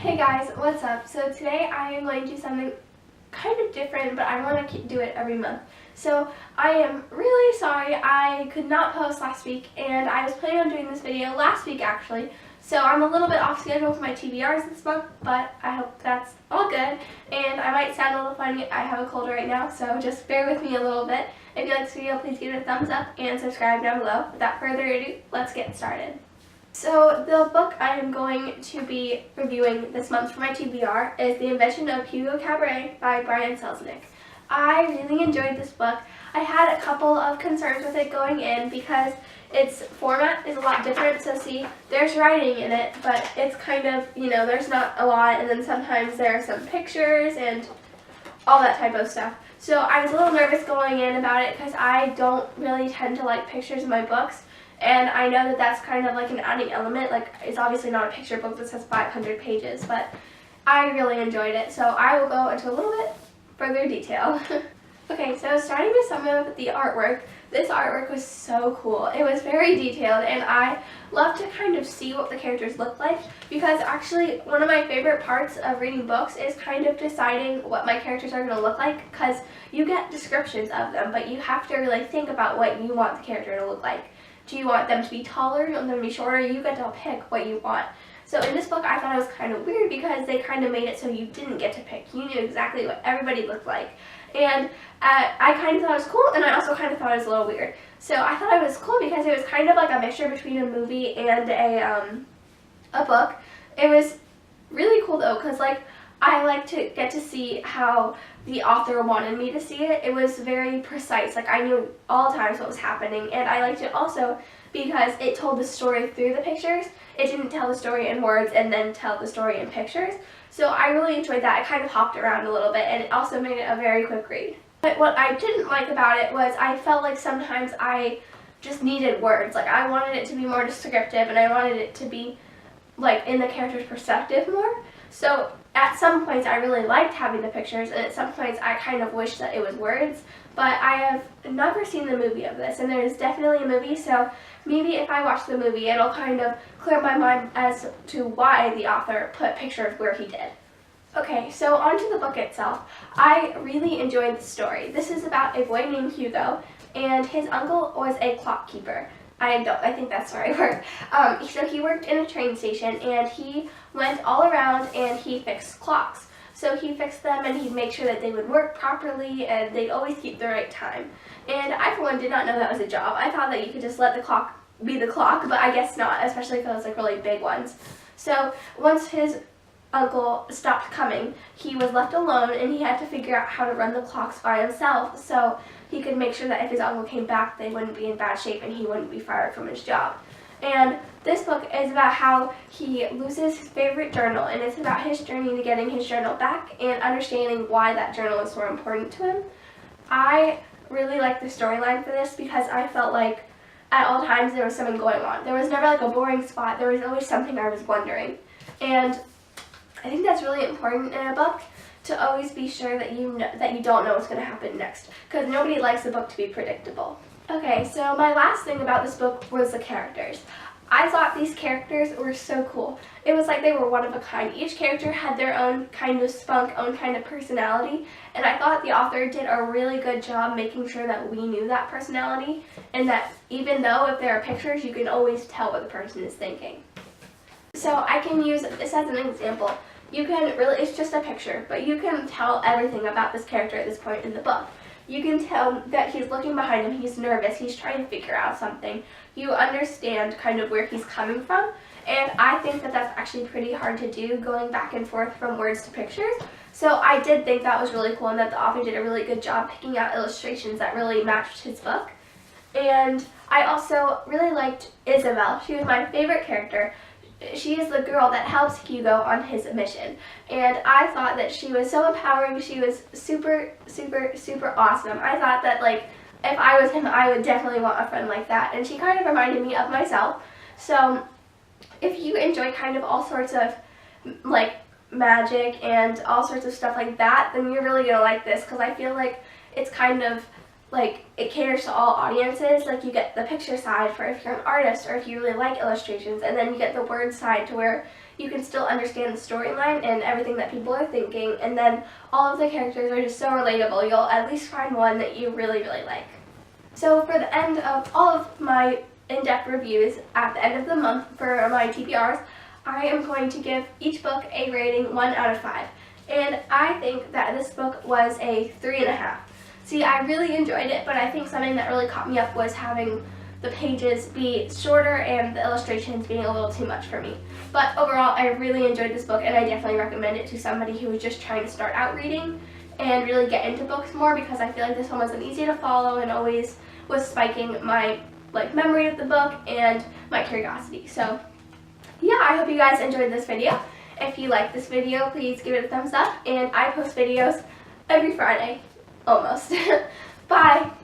Hey guys, what's up? So today I am going to do something kind of different, but I want to do it every month. So I am really sorry I could not post last week, and I was planning on doing this video last week actually. So I'm a little bit off schedule for my TBRs this month, but I hope that's all good. And I might sound a little funny, I have a cold right now, so just bear with me a little bit. If you like this video, please give it a thumbs up and subscribe down below. Without further ado, let's get started. So the book I am going to be reviewing this month for my TBR is The Invention of Hugo Cabaret by Brian Selznick. I really enjoyed this book. I had a couple of concerns with it going in because its format is a lot different. So see, there's writing in it, but it's kind of, there's not a lot, and then sometimes there are some pictures and all that type of stuff. So I was a little nervous going in about it because I don't really tend to like pictures in my books. And I know that that's kind of like an adding element. Like, it's obviously not a picture book that says 500 pages, but I really enjoyed it. So I will go into a little bit further detail. Okay, so starting with some of the artwork. This artwork was so cool. It was very detailed, and I love to kind of see what the characters look like, because actually one of my favorite parts of reading books is kind of deciding what my characters are going to look like, because you get descriptions of them, but you have to really think about what you want the character to look like. Do you want them to be taller? Do you want them to be shorter? You get to pick what you want. So in this book, I thought it was kind of weird because they kind of made it so you didn't get to pick. You knew exactly what everybody looked like. And I kind of thought it was cool, and I also kind of thought it was a little weird. So I thought it was cool because it was kind of like a mixture between a movie and a book. It was really cool though, because I like to get to see how the author wanted me to see it. It was very precise. Like, I knew all times what was happening, and I liked it also because it told the story through the pictures. It didn't tell the story in words and then tell the story in pictures. So I really enjoyed that. I kind of hopped around a little bit, and it also made it a very quick read. But what I didn't like about it was I felt like sometimes I just needed words. Like, I wanted it to be more descriptive, and I wanted it to be like in the character's perspective more. So at some points I really liked having the pictures, and at some points I kind of wished that it was words. But I have never seen the movie of this, and there is definitely a movie, so maybe if I watch the movie it'll kind of clear my mind as to why the author put pictures where he did. Okay, so onto the book itself. I really enjoyed the story. This is about a boy named Hugo, and his uncle was a clock keeper. I think that's where I worked. So he worked in a train station, and he went all around and he fixed clocks. So he fixed them, and he'd make sure that they would work properly and they'd always keep the right time. And I, for one, did not know that was a job. I thought that you could just let the clock be the clock, but I guess not, especially if it was like really big ones. So once his uncle stopped coming, he was left alone, and he had to figure out how to run the clocks by himself so he could make sure that if his uncle came back, they wouldn't be in bad shape and he wouldn't be fired from his job. And this book is about how he loses his favorite journal, and it's about his journey to getting his journal back and understanding why that journal is so important to him. I really like the storyline for this because I felt like at all times there was something going on. There was never like a boring spot. There was always something I was wondering. And I think that's really important in a book, to always be sure that you don't know what's going to happen next, because nobody likes the book to be predictable. Okay, so my last thing about this book was the characters. I thought these characters were so cool. It was like they were one of a kind. Each character had their own kind of spunk, own kind of personality, and I thought the author did a really good job making sure that we knew that personality, and that even though if there are pictures, you can always tell what the person is thinking. So I can use this as an example. You can really, it's just a picture, but you can tell everything about this character at this point in the book. You can tell that he's looking behind him, he's nervous, he's trying to figure out something. You understand kind of where he's coming from, and I think that that's actually pretty hard to do, going back and forth from words to pictures. So I did think that was really cool, and that the author did a really good job picking out illustrations that really matched his book. And I also really liked Isabel. She was my favorite character. She is the girl that helps Hugo on his mission, and I thought that she was so empowering. She was super, super, super awesome. I thought that, like, if I was him, I would definitely want a friend like that, and she kind of reminded me of myself. So if you enjoy kind of all sorts of, like, magic and all sorts of stuff like that, then you're really going to like this, because I feel like it's kind of like, it caters to all audiences. Like, you get the picture side for if you're an artist or if you really like illustrations, and then you get the word side to where you can still understand the storyline and everything that people are thinking, and then all of the characters are just so relatable. You'll at least find one that you really, really like. So for the end of all of my in-depth reviews at the end of the month for my TBRs, I am going to give each book a rating 1 out of 5. And I think that this book was a 3.5. See, I really enjoyed it, but I think something that really caught me up was having the pages be shorter and the illustrations being a little too much for me. But overall, I really enjoyed this book, and I definitely recommend it to somebody who is just trying to start out reading and really get into books more, because I feel like this one was easy to follow and always was spiking my memory of the book and my curiosity. So yeah, I hope you guys enjoyed this video. If you like this video, please give it a thumbs up, and I post videos every Friday, almost. Bye!